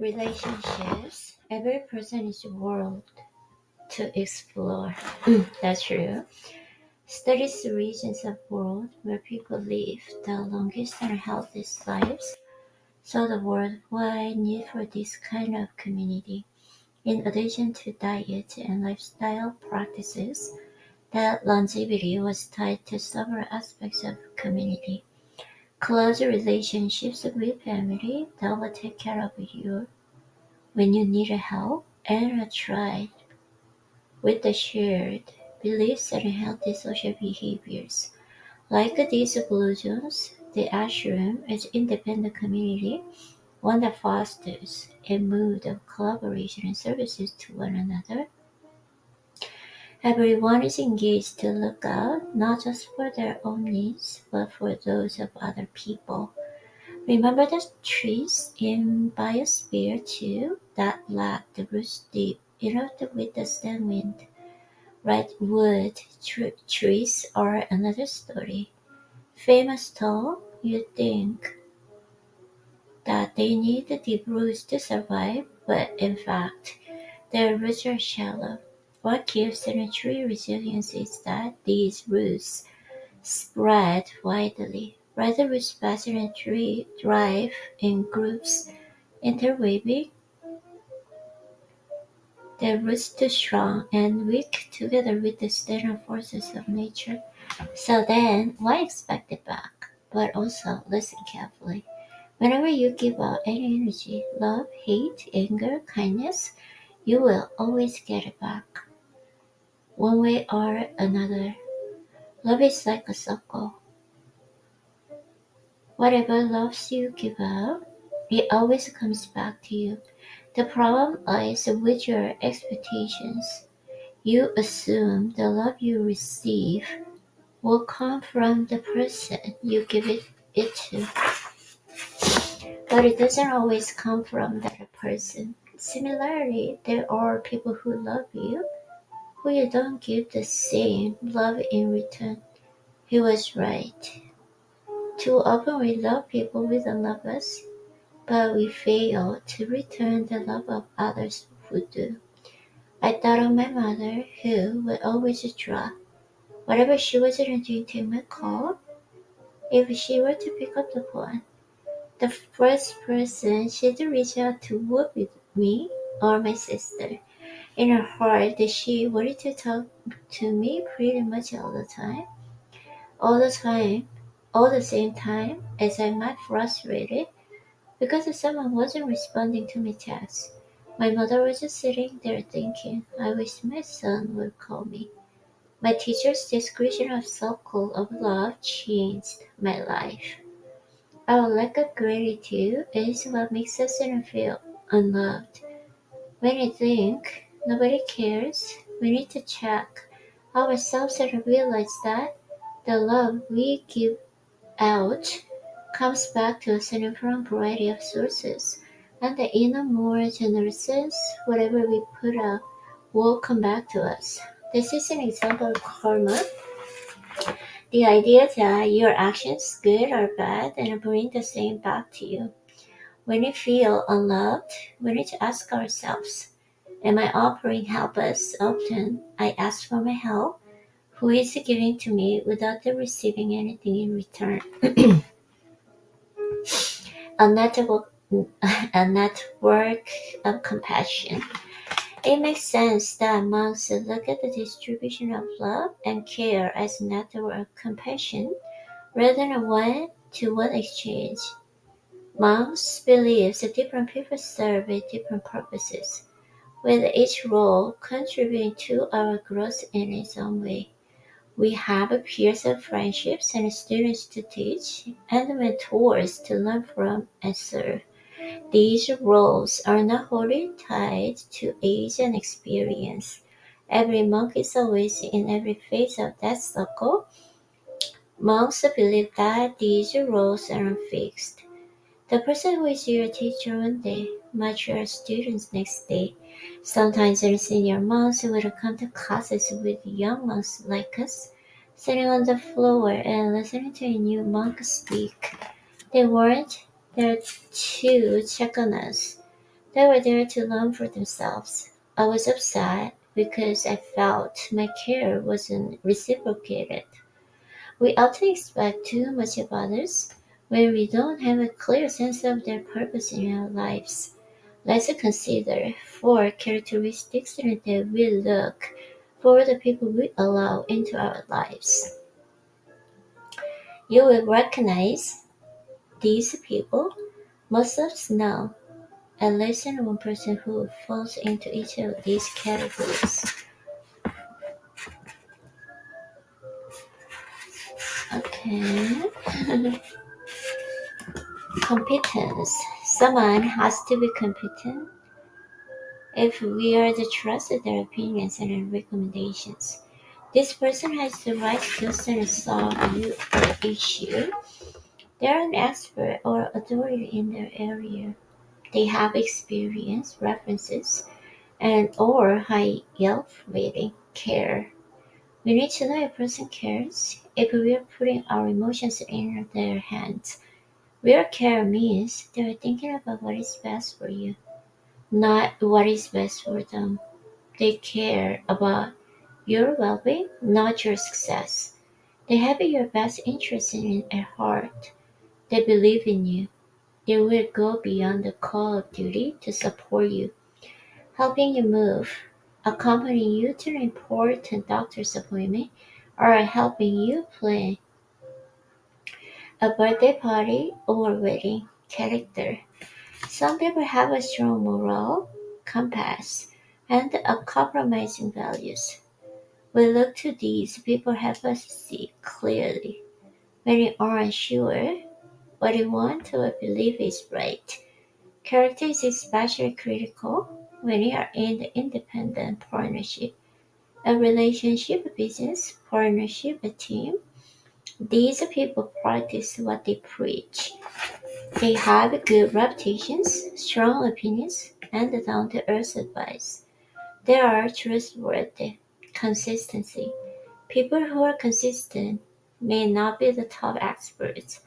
relationships. Every person is a world to explore. That's true. Studies the regions of world where people live the longest and healthiest lives. So the worldwide need for this kind of community. In addition to diet and lifestyle practices, that longevity was tied to several aspects of community. Close relationships with family that will take care of you when you need help, and a tribe with the shared beliefs and healthy social behaviors. Like these illusions, the ashram is independent community, one that fosters a mood of collaboration and services to one another. Everyone is engaged to look out not just for their own needs, but for those of other people. Remember the trees in Biosphere 2 that lack the roots deep enough to withstand wind. Redwood trees are another story. Famous tall, you think that they need deep roots to survive, but in fact, their roots are shallow. What gives a tree resilience is that these roots spread widely. Rather roots pass in a tree thrive in groups, interweaving their roots too strong and weak together with the external forces of nature. So then, why expect it back? But also, listen carefully. Whenever you give out any energy, love, hate, anger, kindness, you will always get it back, one way or another. Love is like a circle. Whatever loves you give out, it always comes back to you. The problem lies with your expectations. You assume the love you receive will come from the person you give it to, but it doesn't always come from that person. Similarly, there are people who love you who you don't give the same love in return. He was right. Too often we love people who don't love us, but we fail to return the love of others who do. I thought of my mother, who would always drop whatever she was doing to take my call. If she were to pick up the phone, the first person she'd reach out to would be me or my sister. In her heart, she wanted to talk to me pretty much all the time. All the time, all the same time, as I might frustrated because someone wasn't responding to my text. My mother was just sitting there thinking, I wish my son would call me. My teacher's description of circle of love changed my life. Our lack of gratitude is what makes us feel unloved. When we think nobody cares, we need to check ourselves and realize that the love we give out comes back to us from a variety of sources, and in a more general sense, whatever we put out will come back to us. This is an example of karma, the idea that your actions, good or bad, and bring the same back to you. When we feel unloved, we need to ask ourselves, am I offering help as often I ask for my help? Who is giving to me without receiving anything in return? A network, a network of compassion. It makes sense that monks look at the distribution of love and care as a network of compassion rather than a one-to-one exchange. Monks believe that different people serve different purposes, with each role contributing to our growth in its own way. We have peers of friendships and students to teach, and mentors to learn from and serve. These roles are not wholly tied to age and experience. Every monk is always in every phase of that circle. Monks believe that these roles are fixed. The person who is your teacher one day might your students next day. Sometimes the senior monks will come to classes with young monks like us, sitting on the floor and listening to a new monk speak. They weren't there to check on us. They were there to learn for themselves. I was upset because I felt my care wasn't reciprocated. We often expect too much of others when we don't have a clear sense of their purpose in our lives. Let's consider four characteristics that we look for the people we allow into our lives. You will recognize these people. Most of us know at least one person who falls into each of these categories. Okay. Competence. Someone has to be competent if we are to trust their opinions and recommendations. This person has the right skills to solve your issue. They are an expert or authority in their area. They have experience, references, and or high Yelp rating. Care. We need to know a person cares if we are putting our emotions in their hands. Real care means they're thinking about what is best for you, not what is best for them. They care about your well-being, not your success. They have your best interest in at heart. They believe in you. They will go beyond the call of duty to support you, helping you move, accompanying you to an important doctor's appointment, or helping you plan a birthday party or wedding. Character. Some people have a strong moral compass and uncompromising values. We look to these people help us see clearly when we are unsure what we want or believe is right. Character is especially critical when we are in the independent partnership, a relationship, a business, partnership, a team. These people practice what they preach. They have good reputations, strong opinions, and down-to-earth advice. They are trustworthy. Consistency. People who are consistent may not be the top experts,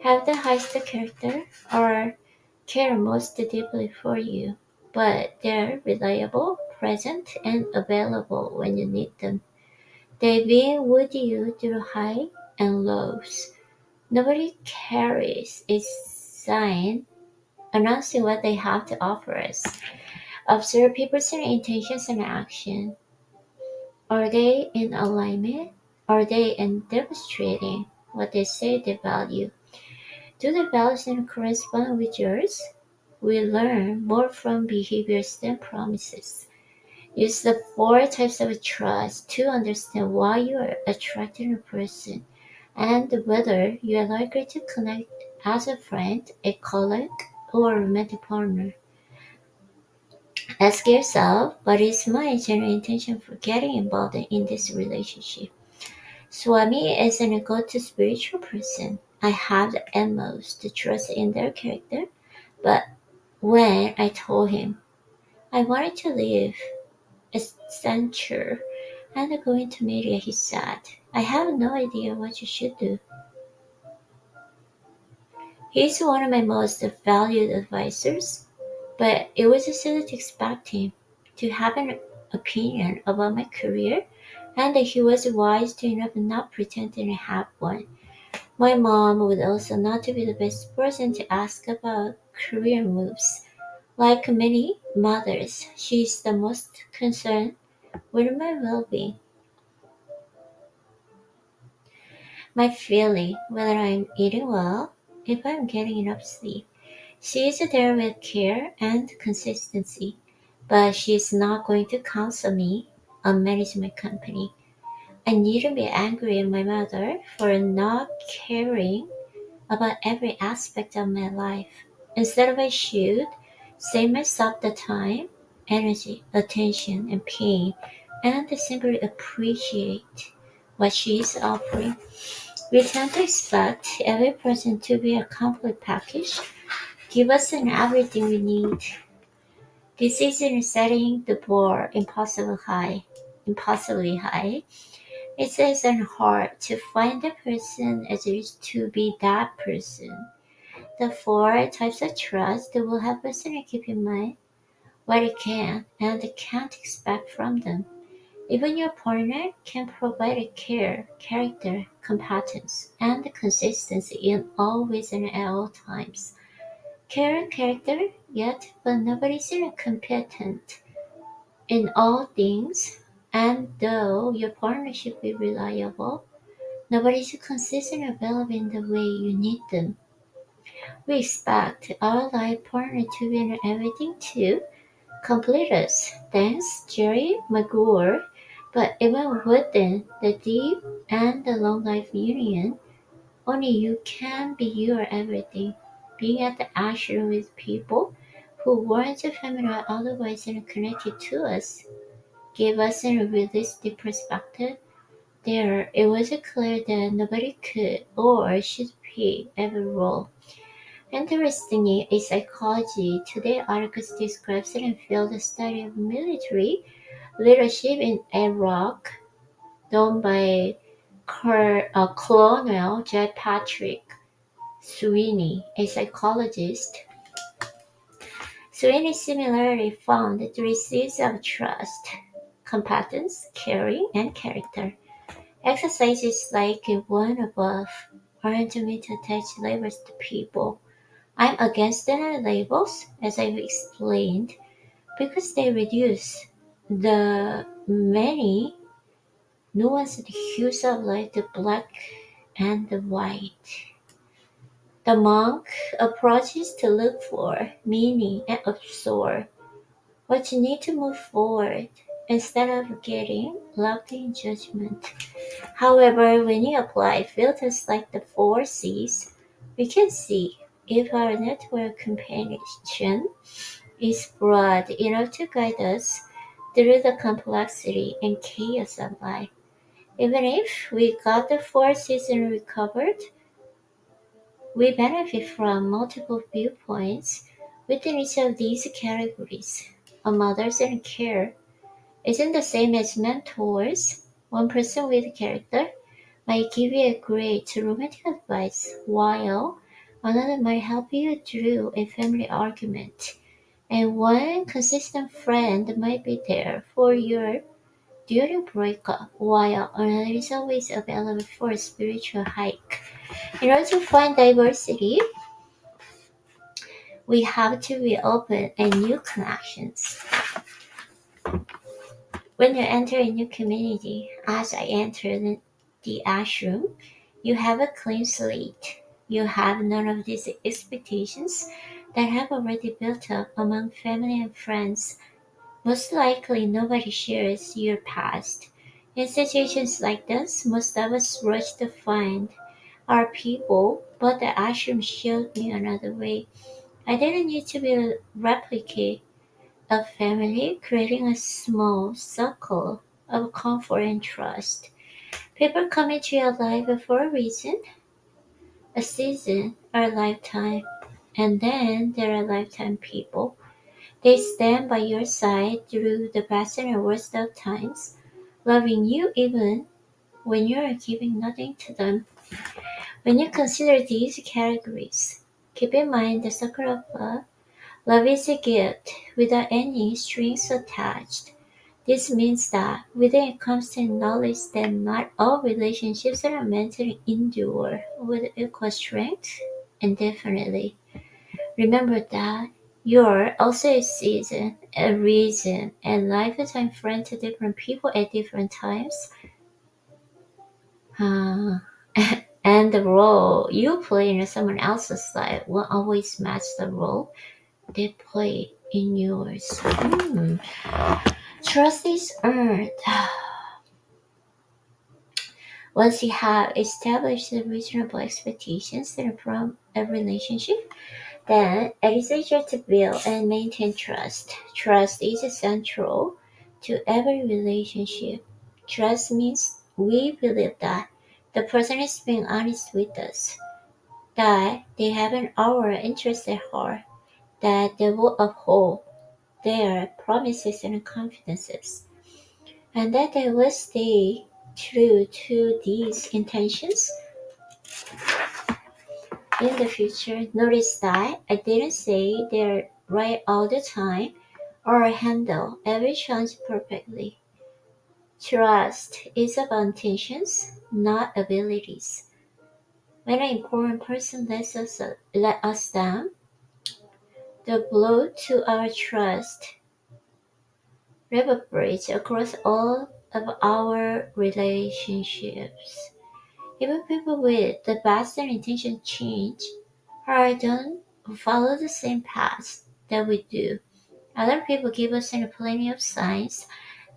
have the highest character, or care most deeply for you, but they're reliable, present, and available when you need them. They've been with you through high and lows. Nobody carries a sign announcing what they have to offer us. Observe people's intentions and action. Are they in alignment? Are they in demonstrating what they say they value? Do the values correspond with yours? We learn more from behaviors than promises. Use the four types of trust to understand why you are attracting a person and whether you are likely to connect as a friend, a colleague, or a romantic partner. Ask yourself, what is my genuine intention for getting involved in this relationship? Swami is an go-to spiritual person. I have the utmost trust in their character, but when I told him I wanted to live a century and go into media, he said, I have no idea what you should do. He's one of my most valued advisors, but it was silly to expect him to have an opinion about my career, and he was wise to enough not pretending to have one. My mom would also not be the best person to ask about career moves. Like many mothers, she is the most concerned with my well-being, my feeling, whether I'm eating well, if I'm getting enough sleep. She is there with care and consistency, but she is not going to counsel me on managing my company. I needn't be angry at my mother for not caring about every aspect of my life. Instead of I should save myself the time, energy, attention, and pain, and simply appreciate what she is offering. We tend to expect every person to be a complete package, give us everything we need. This is in setting the bar impossibly high. It is hard to find the person as is to be that person. The four types of trust that will help us to keep in mind what you can and can't expect from them. Even your partner can provide care, character, competence, and consistency in all ways and at all times. Care and character, yet, but nobody's competent in all things, and though your partner should be reliable, nobody's consistent or available in the way you need them. We expect our life partner to be in everything to complete us. Thanks, Jerry Maguire. But even within the deep and the long life union, only you can be your everything. Being at the ashram with people who weren't familiar or otherwise connected to us gave us a realistic perspective. There, it was clear that nobody could or should play every role. Interestingly, in psychology, today articles describes and field study of military leadership in Iraq done by Colonel J. Patrick Sweeney, a psychologist. Sweeney similarly found three C's of trust: competence, caring, and character. Exercises like one above aren't meant to attach labels to people. I'm against the labels, as I've explained, because they reduce the many nuanced hues of light to black and the white. The monk approaches to look for meaning and absorb what you need to move forward instead of getting locked in judgment. However, when you apply filters like the four C's, we can see if our network companionship is broad enough to guide us through the complexity and chaos of life. Even if we got the four seasons recovered, we benefit from multiple viewpoints within each of these categories. A mother's and care isn't the same as mentors. One person with character might give you a great romantic advice, while another might help you through a family argument. And one consistent friend might be there for you during breakup, while another is always available for a spiritual hike. In order to find diversity, we have to be open and new connections. When you enter a new community, as I entered the ashram, you have a clean slate. You have none of these expectations that have already built up among family and friends. Most likely nobody shares your past. In situations like this, most of us rush to find our people, but the ashram showed me another way. I didn't need to be replicate a family, creating a small circle of comfort and trust. People come into your life for a reason, a season, or a lifetime. And then there are lifetime people. They stand by your side through the best and worst of times, loving you even when you are giving nothing to them. When you consider these categories, keep in mind the circle of love. Love is a gift without any strings attached. This means that within it comes to knowledge that not all relationships are meant to endure with equal strength indefinitely. Remember that you're also a season, a reason, and lifetime friend to different people at different times. Uh, and the role you play in someone else's life will always match the role they play in yours. Trust is earned. Once you have established the reasonable expectations from a relationship, then it is easier to build and maintain trust. Trust is essential to every relationship. Trust means we believe that the person is being honest with us, that they have our interest at heart, that they will uphold their promises and confidences, and that they will stay true to these intentions in the future. Notice that I didn't say they're right all the time. or handle every challenge perfectly. Trust is about intentions, not abilities. When an important person let us down, the blow to our trust reverberates across all of our relationships. Even people with the best intentions change or don't follow the same path that we do. Other people give us plenty of signs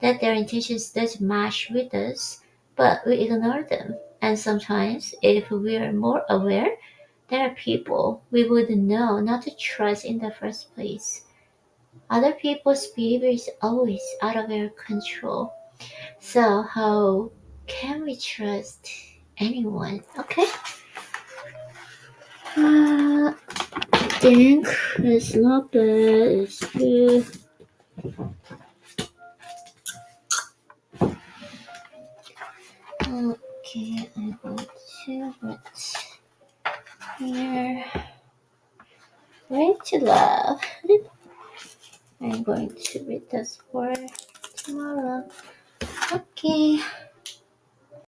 that their intentions doesn't match with us, but we ignore them. And sometimes, if we are more aware, there are people we would know not to trust in the first place. Other people's behavior is always out of our control. So how can we trust anyone? Okay. I think it's not bad. It's good. Okay, I'm going to write here. Way to love. I'm going to read this for tomorrow. Okay.